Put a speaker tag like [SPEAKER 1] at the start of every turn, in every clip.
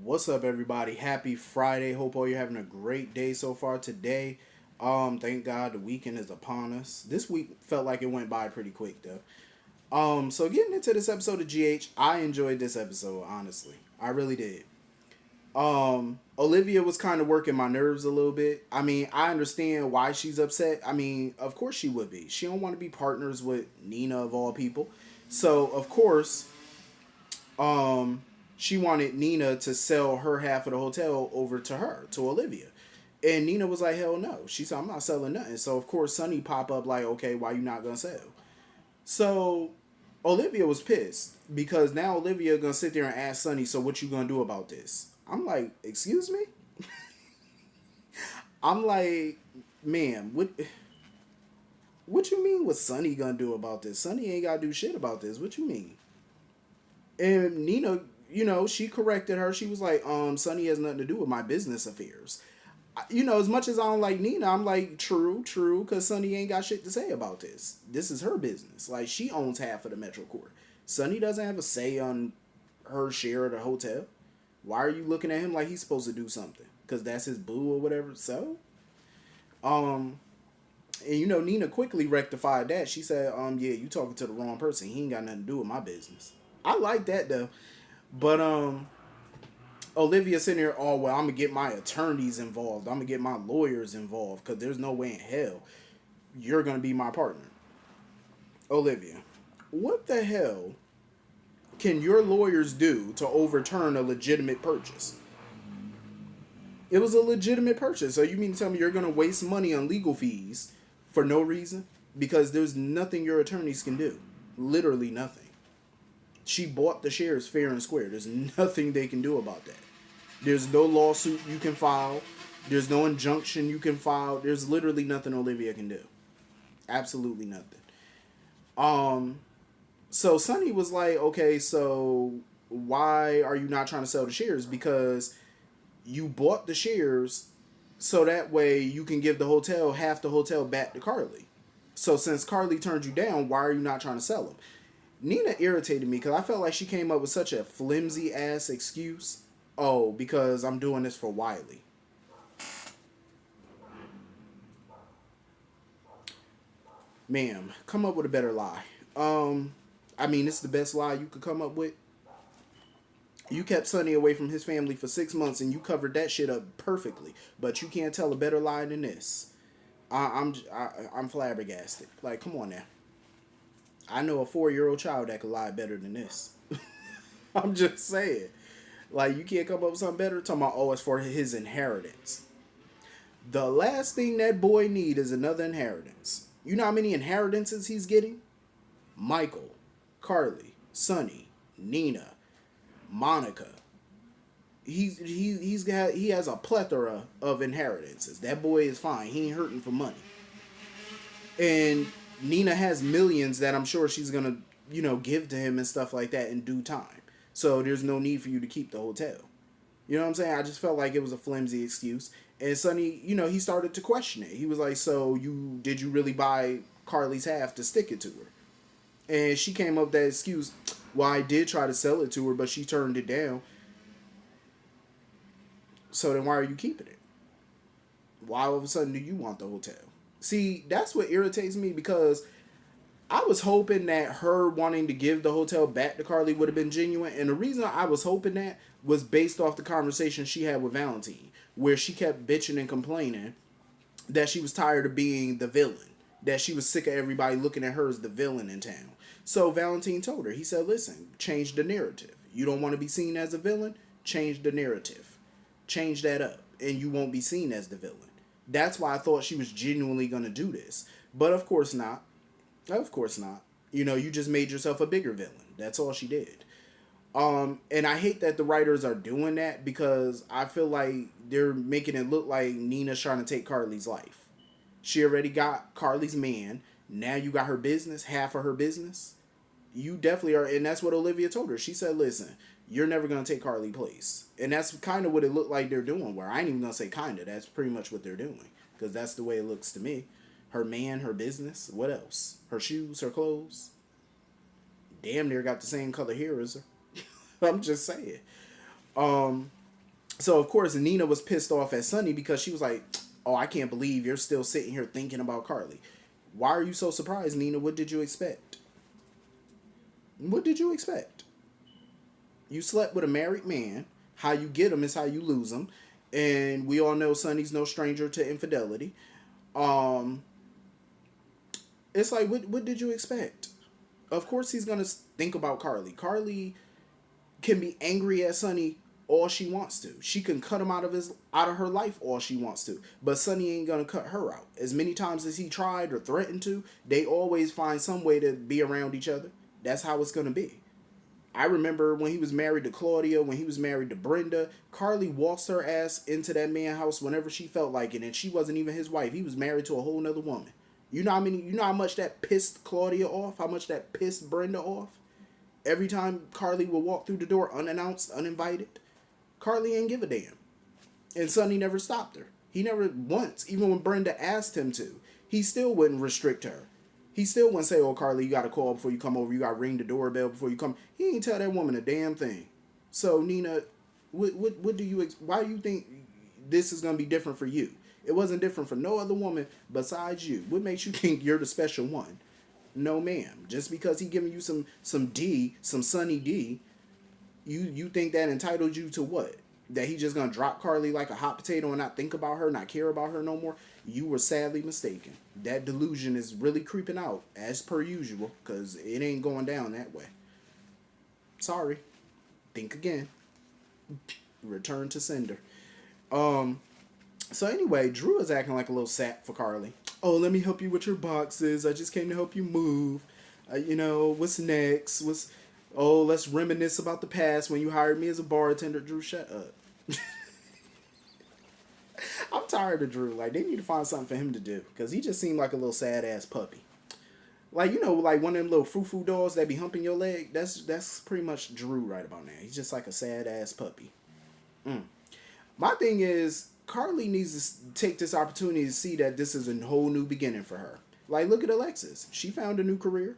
[SPEAKER 1] What's up, everybody? Happy Friday. Hope all you're having a great day so far today. Thank God the weekend is upon us. This week felt like it went by pretty quick though. So getting into this episode of GH, I enjoyed this episode, honestly. I really did. Olivia was kind of working my nerves a little bit. I mean, I understand why she's upset. I mean, of course she would be. She don't want to be partners with Nina of all people. So, of course, um, she wanted Nina to sell her half of the hotel over to her, to Olivia. And Nina was like, hell no. She said, I'm not selling nothing. So, of course, Sonny pop up like, okay, why you not going to sell? So, Olivia was pissed because now Olivia going to sit there and ask Sonny, so what you going to do about this? I'm like, excuse me? I'm like, ma'am, what you mean what Sonny going to do about this? Sonny ain't got to do shit about this. What you mean? And Nina, she corrected her. She was like, Sonny has nothing to do with my business affairs. As much as I don't like Nina, I'm like, true, because Sonny ain't got shit to say about this. This is her business. Like, she owns half of the Metro Court. Sonny doesn't have a say on her share of the hotel. Why are you looking at him like he's supposed to do something? Because that's his boo or whatever. So, um, and Nina quickly rectified that. She said, yeah, you talking to the wrong person. He ain't got nothing to do with my business. I like that though. But Olivia sitting here, oh well, I'm gonna get my attorneys involved. I'm gonna get my lawyers involved because there's no way in hell you're gonna be my partner. Olivia, what the hell can your lawyers do to overturn a legitimate purchase? It was a legitimate purchase. So you mean to tell me you're gonna waste money on legal fees for no reason? Because there's nothing your attorneys can do. Literally nothing. She bought the shares fair and square. There's nothing they can do about that. There's no lawsuit you can file. There's no injunction you can file. There's literally nothing Olivia can do. Absolutely nothing. Um, so Sonny was like, okay, so why are you not trying to sell the shares? Because you bought the shares so that way you can give the hotel half the hotel back to Carly. So since Carly turned you down, why are you not trying to sell them? Nina irritated me because I felt like she came up with such a flimsy ass excuse. Oh, because I'm doing this for Wiley. Ma'am, come up with a better lie. I mean, it's the best lie you could come up with. You kept Sonny away from his family for 6 months and you covered that shit up perfectly. But you can't tell a better lie than this. I'm flabbergasted. Like, come on now. I know a 4-year-old child that could lie better than this. I'm just saying. Like, you can't come up with something better? Talking about, oh, it's for his inheritance. The last thing that boy need is another inheritance. You know how many inheritances he's getting? Michael, Carly, Sonny, Nina, Monica. He has a plethora of inheritances. That boy is fine. He ain't hurting for money. And Nina has millions that I'm sure she's gonna, give to him and stuff like that in due time. So there's no need for you to keep the hotel. You know what I'm saying? I just felt like it was a flimsy excuse. And Sonny, he started to question it. He was like, "So did you really buy Carly's half to stick it to her?" And she came up with that excuse. Well, I did try to sell it to her, but she turned it down. So then why are you keeping it? Why all of a sudden do you want the hotel? See, that's what irritates me because I was hoping that her wanting to give the hotel back to Carly would have been genuine. And the reason I was hoping that was based off the conversation she had with Valentine, where she kept bitching and complaining that she was tired of being the villain, that she was sick of everybody looking at her as the villain in town. So Valentine told her, he said, listen, change the narrative. You don't want to be seen as a villain? Change the narrative. Change that up, and you won't be seen as the villain. That's why I thought she was genuinely going to do this. But of course not. Of course not. You just made yourself a bigger villain. That's all she did. And I hate that the writers are doing that because I feel like they're making it look like Nina's trying to take Carly's life. She already got Carly's man. Now you got her business, half of her business. You definitely are. And that's what Olivia told her. She said, listen, you're never going to take Carly's place. And that's kind of what it looked like they're doing. Where I ain't even going to say kind of. That's pretty much what they're doing. Because that's the way it looks to me. Her man, her business. What else? Her shoes, her clothes. Damn near got the same color hair as her. I'm just saying. So of course Nina was pissed off at Sonny because she was like, "Oh, I can't believe you're still sitting here thinking about Carly. Why are you so surprised, Nina? What did you expect? What did you expect? You slept with a married man. How you get him is how you lose him, and we all know Sonny's no stranger to infidelity. Um, it's like, what did you expect? Of course he's gonna think about Carly. Carly can be angry at Sonny all she wants to. She can cut him out of her life all she wants to. But Sonny ain't gonna cut her out. As many times as he tried or threatened to, they always find some way to be around each other. That's how it's gonna be. I remember when he was married to Claudia, when he was married to Brenda, Carly walks her ass into that man's house whenever she felt like it, and she wasn't even his wife. He was married to a whole nother woman. You know how much that pissed Claudia off, how much that pissed Brenda off? Every time Carly would walk through the door unannounced, uninvited, Carly ain't give a damn. And Sonny never stopped her. He never once, even when Brenda asked him to, he still wouldn't restrict her. He still wouldn't say, "Oh, Carly, you got to call before you come over. You got to ring the doorbell before you come." He ain't tell that woman a damn thing. So Nina, what do you? Why do you think this is gonna be different for you? It wasn't different for no other woman besides you. What makes you think you're the special one? No, ma'am. Just because he giving you some Sunny D, you think that entitled you to what? That he just gonna drop Carly like a hot potato and not think about her, not care about her no more? You were sadly mistaken. That delusion is really creeping out as per usual, cause it ain't going down that way. Sorry. Think again. Return to sender. Um. So anyway, Drew is acting like a little sap for Carly. "Oh, let me help you with your boxes. I just came to help you move. What's next? Oh, let's reminisce about the past when you hired me as a bartender." Drew, shut up. I'm tired of Drew. Like, they need to find something for him to do because he just seemed like a little sad ass puppy. Like, like one of them little frou frou dolls that be humping your leg. That's pretty much Drew right about now. He's just like a sad ass puppy. Mm. My thing is, Carly needs to take this opportunity to see that this is a whole new beginning for her. Like, look at Alexis. She found a new career.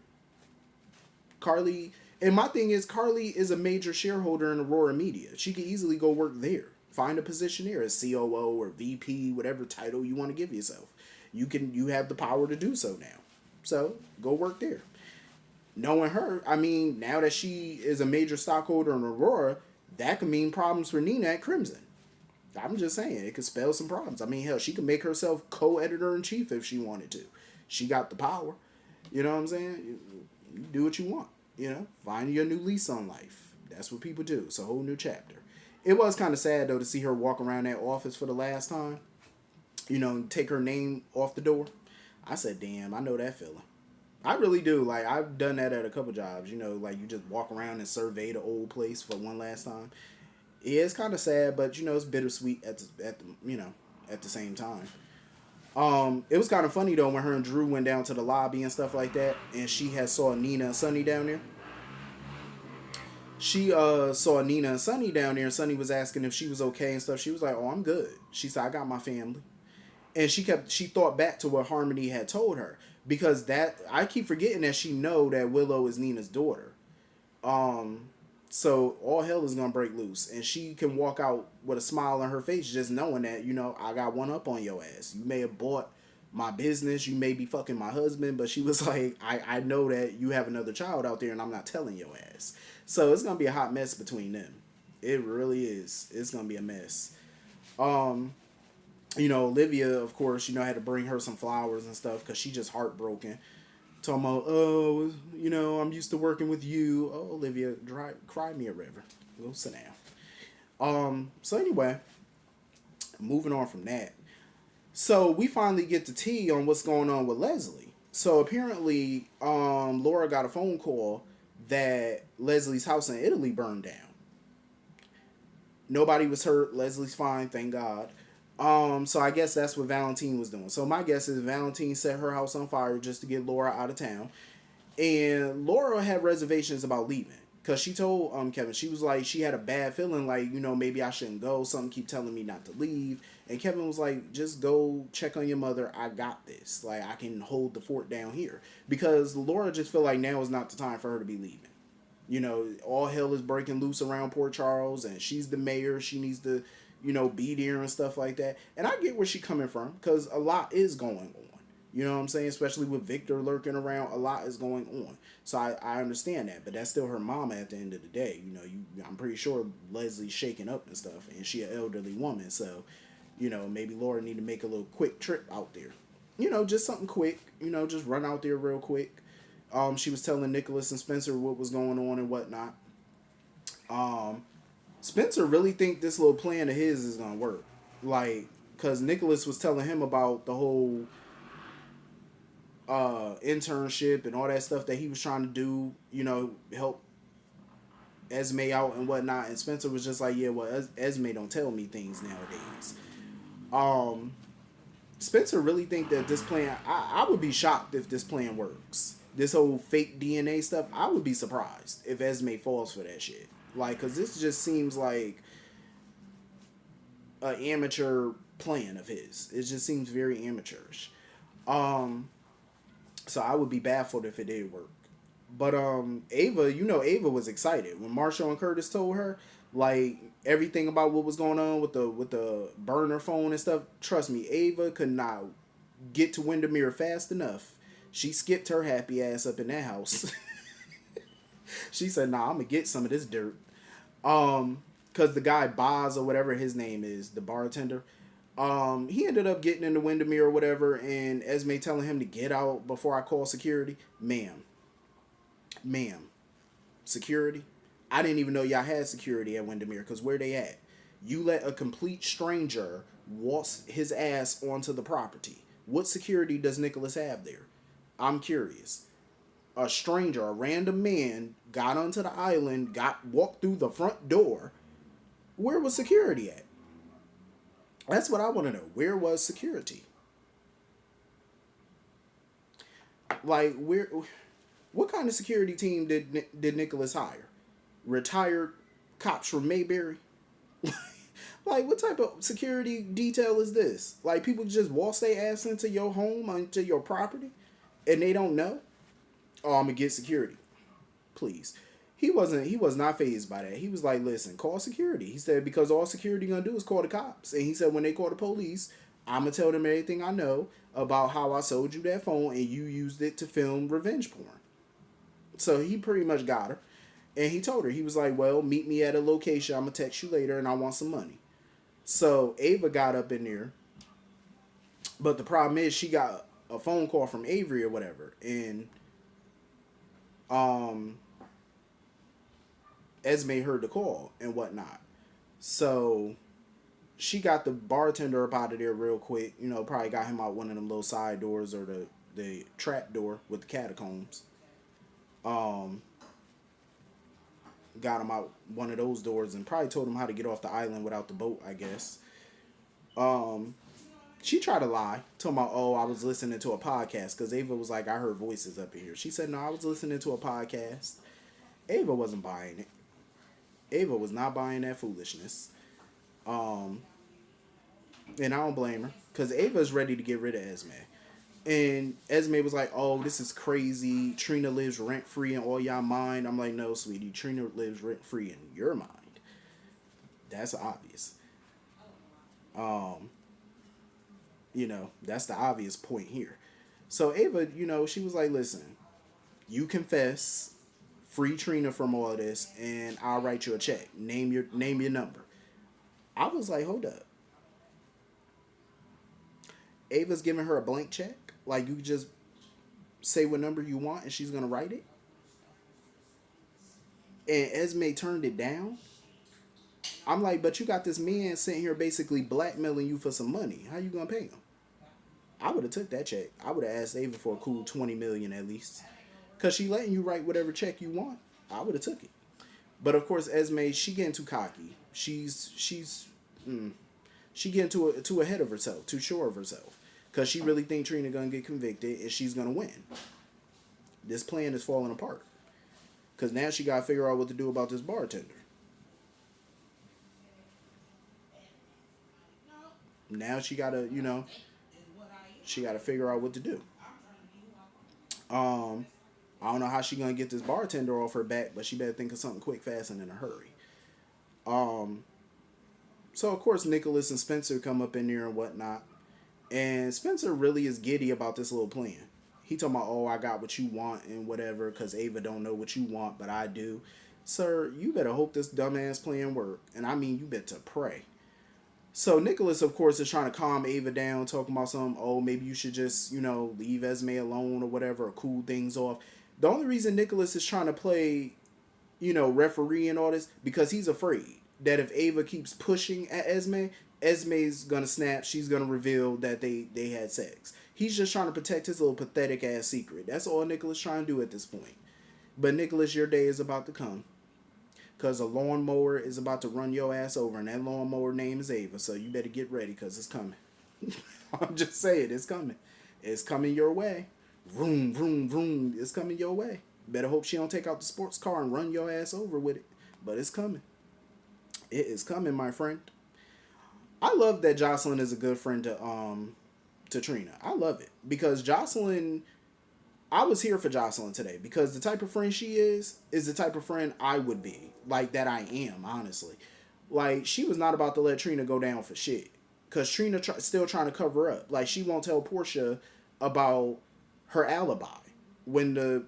[SPEAKER 1] Carly, and my thing is, Carly is a major shareholder in Aurora Media. She could easily go work there. Find a position there as COO or VP, whatever title you want to give yourself. You have the power to do so now. So go work there. Knowing her, I mean, now that she is a major stockholder in Aurora, that could mean problems for Nina at Crimson. I'm just saying, it could spell some problems. I mean, hell, she could make herself co-editor in chief if she wanted to. She got the power. You know what I'm saying? You do what you want. Find your new lease on life. That's what people do. It's a whole new chapter. It was kind of sad though to see her walk around that office for the last time. And take her name off the door. I said, "Damn, I know that feeling." I really do. Like, I've done that at a couple jobs. Like you just walk around and survey the old place for one last time. Yeah, it's kind of sad, but it's bittersweet at the same time. It was kind of funny though when her and Drew went down to the lobby and stuff like that, and she had saw Nina and Sonny down there. She saw Nina and Sonny down there, and Sonny was asking if she was okay and stuff. She was like, "Oh, I'm good." She said, "I got my family," and she thought back to what Harmony had told her, because that I keep forgetting that she know that Willow is Nina's daughter. Um, so all hell is gonna break loose, and she can walk out with a smile on her face, just knowing that I got one up on your ass. You may have bought my business, you may be fucking my husband, but she was like, I know that you have another child out there, and I'm not telling your ass. So it's gonna be a hot mess between them. It really is. It's gonna be a mess. Um, Olivia, of course, had to bring her some flowers and stuff because she just heartbroken. Talking about, "Oh, I'm used to working with you." Oh, Olivia, cry me a river. Go sit down. So anyway, moving on from that. So we finally get the tea on what's going on with Leslie. So apparently, Laura got a phone call that Leslie's house in Italy burned down. Nobody was hurt. Leslie's fine, thank God. So I guess that's what Valentine was doing. So my guess is Valentine set her house on fire just to get Laura out of town. And Laura had reservations about leaving. Because she told Kevin, she was like, she had a bad feeling like, maybe I shouldn't go. Something keep telling me not to leave. And Kevin was like, "Just go check on your mother. I got this. Like, I can hold the fort down here." Because Laura just feel like now is not the time for her to be leaving. All hell is breaking loose around Port Charles, and she's the mayor. She needs to be there and stuff like that. And I get where she coming from because a lot is going on. You know what I'm saying? Especially with Victor lurking around, a lot is going on. So I understand that, but that's still her mama at the end of the day. I'm pretty sure Leslie's shaking up and stuff, and she an elderly woman, so maybe Laura need to make a little quick trip out there. Just something quick. Just run out there real quick. She was telling Nicholas and Spencer what was going on and whatnot. Um, Spencer really think this little plan of his is gonna work, like, cause Nicholas was telling him about the whole internship and all that stuff that he was trying to do, help Esme out and whatnot. And Spencer was just like, yeah, well, Esme don't tell me things nowadays. Um, Spencer really think that this plan, I would be shocked if this plan works. This whole fake DNA stuff, I would be surprised if Esme falls for that shit. Like, because this just seems like an amateur plan of his. It just seems very amateurish. Um, so I would be baffled if it did work. But Ava, Ava was excited when Marshall and Curtis told her like everything about what was going on with the burner phone and stuff. Trust me, Ava could not get to Windermere fast enough. She skipped her happy ass up in that house. She said, "Nah, I'm gonna get some of this dirt." Cause the guy Boz or whatever his name is, the bartender, he ended up getting into Windermere or whatever, and Esme telling him to get out before I call security. Ma'am, security. I didn't even know y'all had security at Windermere. Cause where they at? You let a complete stranger walk his ass onto the property. What security does Nicholas have there? I'm curious. A stranger, a random man, got onto the island, walked through the front door. Where was security at? That's what I want to know. Where was security? Like, what kind of security team did Nicholas hire? Retired cops from Mayberry? Like, what type of security detail is this? Like, people just waltz their ass into your home, into your property, and they don't know? Oh, I'm gonna get security. Please. He was not phased by that. He was like, listen, call security. He said, because all security gonna do is call the cops. And he said, when they call the police, I'm gonna tell them everything I know about how I sold you that phone and you used it to film revenge porn. So he pretty much got her. And he told her, he was like, well, meet me at a location. I'm gonna text you later and I want some money. So Ava got up in there. But the problem is she got a phone call from Avery or whatever. And um Esme heard the call and whatnot. So she got the bartender up out of there real quick. Probably got him out one of them little side doors or the trap door with the catacombs. Um, got him out one of those doors and probably told him how to get off the island without the boat, I guess. Um, she tried to lie, talking about, oh, I was listening to a podcast, because Ava was like, I heard voices up in here. She said, no, I was listening to a podcast. Ava wasn't buying it. Ava was not buying that foolishness. Um, and I don't blame her, because Ava's ready to get rid of Esme. And Esme was like, oh, this is crazy. Trina lives rent free in all y'all mind. I'm like, no, sweetie. Trina lives rent free in your mind. That's obvious. Um, that's the obvious point here. So Ava, she was like, listen, you confess, free Trina from all of this, and I'll write you a check. Name your number. I was like, hold up. Ava's giving her a blank check. Like, you just say what number you want and she's gonna write it. And Esme turned it down. I'm like, but you got this man sitting here basically blackmailing you for some money. How you gonna pay him? I would have took that check. I would have asked Ava for a cool 20 million at least, cause she letting you write whatever check you want. I would have took it. But of course, Esme, she getting too cocky. She getting too ahead of herself, too sure of herself, cause she really think Trina gonna get convicted and she's gonna win. This plan is falling apart, cause now she gotta figure out what to do about this bartender. Now she gotta figure out what to do. Um, I don't know how she gonna get this bartender off her back, but she better think of something quick, fast, and in a hurry. Um, So of course Nicholas and Spencer come up in there and whatnot. And Spencer really is giddy about this little plan. He talking about, oh, I got what you want and whatever, because Ava don't know what you want, but I do. Sir, you better hope this dumbass plan work. And I mean, you better pray. So Nicholas, of course, is trying to calm Ava down, talking about some, oh, maybe you should just, leave Esme alone or whatever, or cool things off. The only reason Nicholas is trying to play, referee and all this, because he's afraid that if Ava keeps pushing at Esme, Esme's gonna snap. She's gonna reveal that they had sex. He's just trying to protect his little pathetic ass secret. That's all Nicholas trying to do at this point. But Nicholas, your day is about to come. Because a lawnmower is about to run your ass over, and that lawnmower name is Ava. So you better get ready, because it's coming. I'm just saying, it's coming. It's coming your way. Vroom, vroom, vroom. It's coming your way. Better hope she don't take out the sports car and run your ass over with it. But it's coming. It is coming, my friend. I love that Jocelyn is a good friend to Trina. I love it. Because Jocelyn, I was here for Jocelyn today, because the type of friend she is the type of friend I would be. Like, that I am, honestly. Like, she was not about to let Trina go down for shit. Because Trina still trying to cover up. Like, she won't tell Portia about her alibi. When the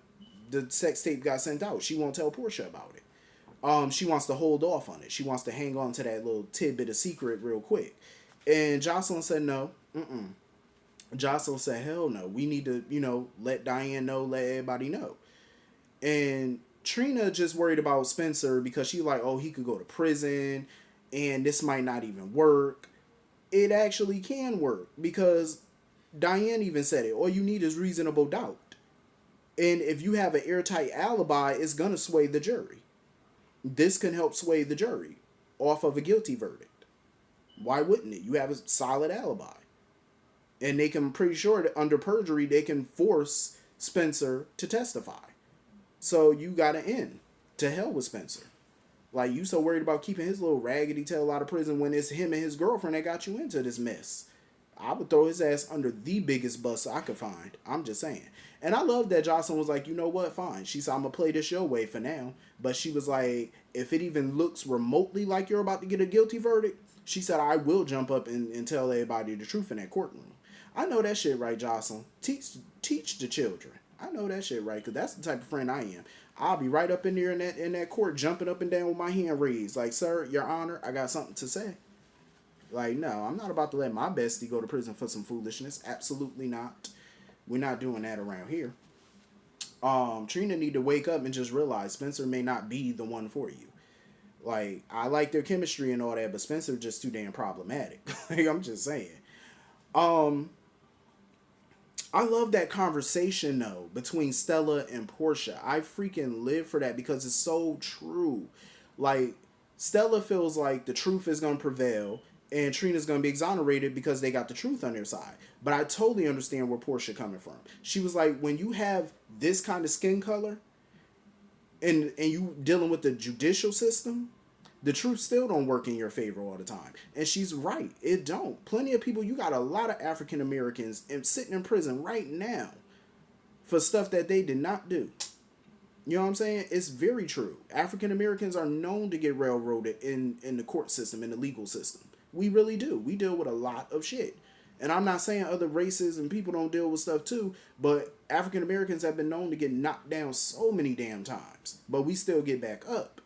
[SPEAKER 1] sex tape got sent out, she won't tell Portia about it. She wants to hold off on it. She wants to hang on to that little tidbit of secret real quick. And Jocelyn said no. Jocelyn said, hell no. We need to, let Diane know, let everybody know. And Trina just worried about Spencer because she like, oh, he could go to prison and this might not even work. It actually can work because Diane even said it. All you need is reasonable doubt. And if you have an airtight alibi, it's going to sway the jury. This can help sway the jury off of a guilty verdict. Why wouldn't it? You have a solid alibi. And they can, pretty sure that under perjury, they can force Spencer to testify. So you got to end. To hell with Spencer. Like, you so worried about keeping his little raggedy tail out of prison when it's him and his girlfriend that got you into this mess. I would throw his ass under the biggest bus I could find. I'm just saying. And I love that Jocelyn was like, you know what, fine. She said, I'm going to play this your way for now. But she was like, if it even looks remotely like you're about to get a guilty verdict, she said, I will jump up and tell everybody the truth in that courtroom. I know that shit right, Jocelyn. Teach the children. I know that shit right, because that's the type of friend I am. I'll be right up in there in that court, jumping up and down with my hand raised. Like, sir, your honor, I got something to say. Like, no, I'm not about to let my bestie go to prison for some foolishness. Absolutely not. We're not doing that around here. Trina need to wake up and just realize Spencer may not be the one for you. Like, I like their chemistry and all that, but Spencer just too damn problematic. Like, I'm just saying. I love that conversation, though, between Stella and Portia. I freaking live for that because it's so true. Like, Stella feels like the truth is going to prevail and Trina's going to be exonerated because they got the truth on their side. But I totally understand where Portia coming from. She was like, when you have this kind of skin color and you dealing with the judicial system, the truth still don't work in your favor all the time. And she's right. It don't. Plenty of people, you got a lot of African Americans sitting in prison right now for stuff that they did not do. You know what I'm saying? It's very true. African Americans are known to get railroaded in the court system, in the legal system. We really do. We deal with a lot of shit. And I'm not saying other races and people don't deal with stuff too, but African Americans have been known to get knocked down so many damn times. But we still get back up.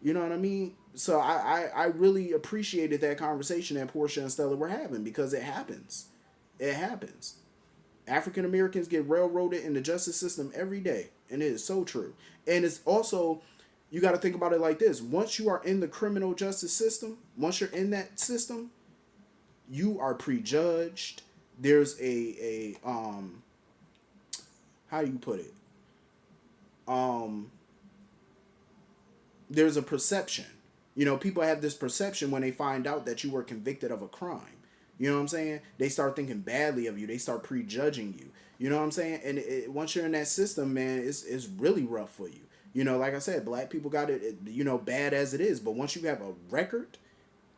[SPEAKER 1] You know what I mean? So I really appreciated that conversation that Portia and Stella were having because it happens. It happens. African Americans get railroaded in the justice system every day. And it is so true. And it's also, you got to think about it like this. Once you are in the criminal justice system, once you're in that system, you are prejudged. There's a how do you put it? There's a perception. You know, people have this perception when they find out that you were convicted of a crime. You know what I'm saying? They start thinking badly of you. They start prejudging you. You know what I'm saying? And once you're in that system, man, it's really rough for you. You know, like I said, black people got it, bad as it is. But once you have a record,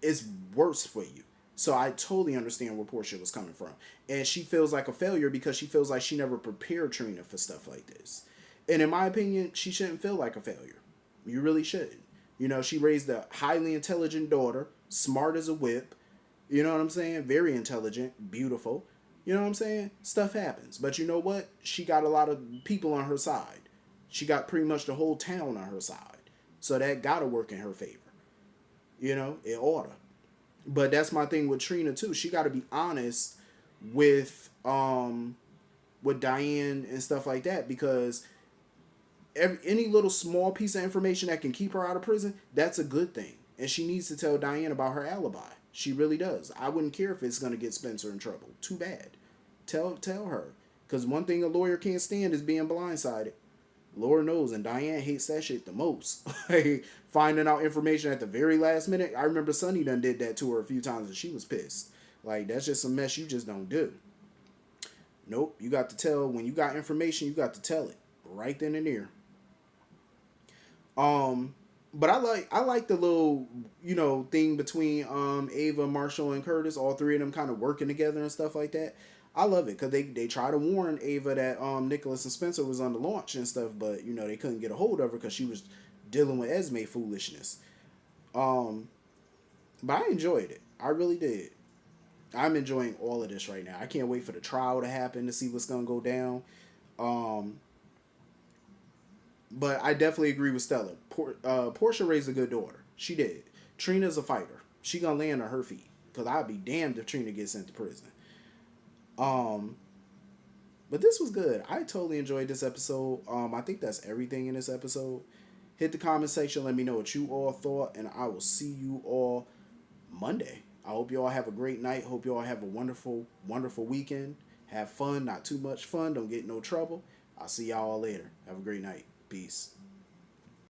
[SPEAKER 1] it's worse for you. So I totally understand where Portia was coming from. And she feels like a failure because she feels like she never prepared Trina for stuff like this. And in my opinion, she shouldn't feel like a failure. You really shouldn't. You know, she raised a highly intelligent daughter smart as a whip. You know what I'm saying? Very intelligent, beautiful. You know what I'm saying? Stuff happens. But you know what? She got a lot of people on her side. She got pretty much the whole town on her side. So that gotta work in her favor. You know, it oughta. But that's my thing with Trina too. She gotta be honest with with Diane and stuff like that, because any little small piece of information that can keep her out of prison, that's a good thing. And she needs to tell Diane about her alibi. She really does. I wouldn't care if it's gonna get Spencer in trouble. Too bad. Tell her. Because one thing a lawyer can't stand is being blindsided. Lord knows, and Diane hates that shit the most. Like, finding out information at the very last minute. I remember Sonny done did that to her a few times and she was pissed. Like, that's just some mess you just don't do. Nope, you got to tell, when you got information, you got to tell it right then and there. Um, but I like the little, thing between Ava, Marshall, and Curtis. All three of them kind of working together and stuff like that. I love it because they try to warn Ava that Nicholas and Spencer was on the launch and stuff, but they couldn't get a hold of her because she was dealing with Esme foolishness. Um, but I enjoyed it. I really did. I'm enjoying all of this right now. I can't wait for the trial to happen to see what's gonna go down. Um, but I definitely agree with Stella. Portia raised a good daughter. She did. Trina's a fighter. She gonna land on her feet. Cause I'd be damned if Trina gets sent to prison. Um, but this was good. I totally enjoyed this episode. I think that's everything in this episode. Hit the comment section. Let me know what you all thought, and I will see you all Monday. I hope you all have a great night. Hope you all have a wonderful, wonderful weekend. Have fun, not too much fun. Don't get in no trouble. I'll see y'all later. Have a great night. Peace.